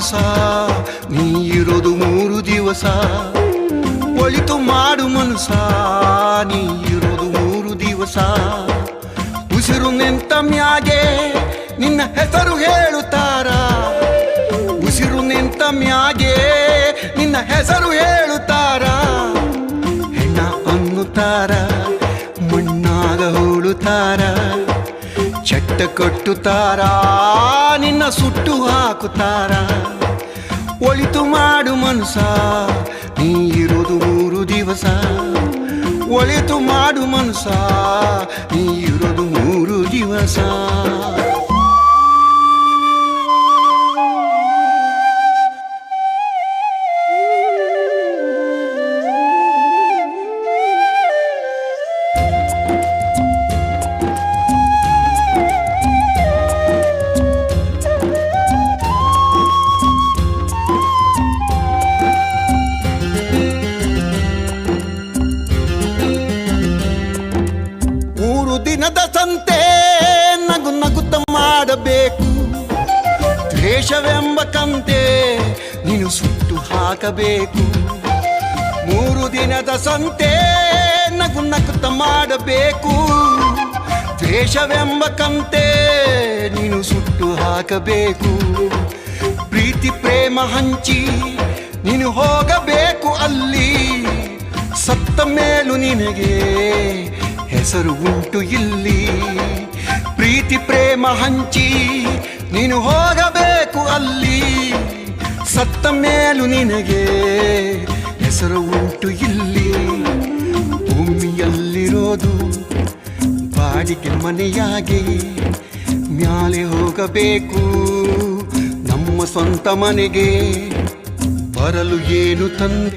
ಮನಸ ನೀ ಇರೋದು 3 ದಿವಸ. ಒಳಿತು ಮಾಡು ಮನಸ ನೀ ಇರೋದು 3 ದಿವಸ. ಉಸಿರು ನಿಂತ ಮ್ಯಾಗೆ ನಿನ್ನ ಹೆಸರು ಹೇಳುತ್ತಾರ. ಉಸಿರು ನಿಂತ ಮ್ಯಾಗೆ ನಿನ್ನ ಹೆಸರು ಹೇಳುತ್ತಾರ. ಹೆಣ್ಣ ಅನ್ನುತ್ತಾರ, ಮಣ್ಣಾಗ ಹೂಳುತ್ತಾರ. ಚಟ್ಟ ಕಟ್ಟುತ್ತಾರ, ನಿನ್ನ ಸುಟ್ಟು ಹಾಕುತ್ತಾರ. ಒಳಿತು ಮಾಡು ಮನಸ ನೀ ಇರೋದು 3 ದಿವಸ. ಒಳಿತು ಮಾಡು ಮನಸ ನೀ ಇರೋದು 3 ದಿವಸ. ದಿನದ ಸಂತೆ ನಗು ನಗುತ್ತ ಮಾಡಬೇಕು. ದ್ವೇಷವೆಂಬ ಕಂತೆ ನೀನು ಸುಟ್ಟು ಹಾಕಬೇಕು. 3 ದಿನದ ಸಂತೆ ನಗು ನಗುತ್ತ ಮಾಡಬೇಕು. ದ್ವೇಷವೆಂಬ ಕಂತೆ ನೀನು ಸುಟ್ಟು ಹಾಕಬೇಕು. ಪ್ರೀತಿ ಪ್ರೇಮ ಹಂಚಿ ನೀನು ಹೋಗಬೇಕು ಅಲ್ಲಿ. ಸತ್ತ ಮೇಲೂ ನಿನಗೆ ಹೆಸರು ಉಂಟು ಇಲ್ಲಿ. ಪ್ರೀತಿ ಪ್ರೇಮ ಹಂಚಿ ನೀನು ಹೋಗಬೇಕು ಅಲ್ಲಿ. ಸತ್ತ ಮೇಲೂ ನಿನಗೆ ಹೆಸರು ಉಂಟು ಇಲ್ಲಿ. ಭೂಮಿಯಲ್ಲಿರೋದು ಬಾಡಿಗೆ ಮನೆಯಾಗಿ ಮ್ಯಾಲೆ ಹೋಗಬೇಕು. ನಮ್ಮ ಸ್ವಂತ ಮನೆಗೆ ಬರಲು ಏನು ತಂದೆ.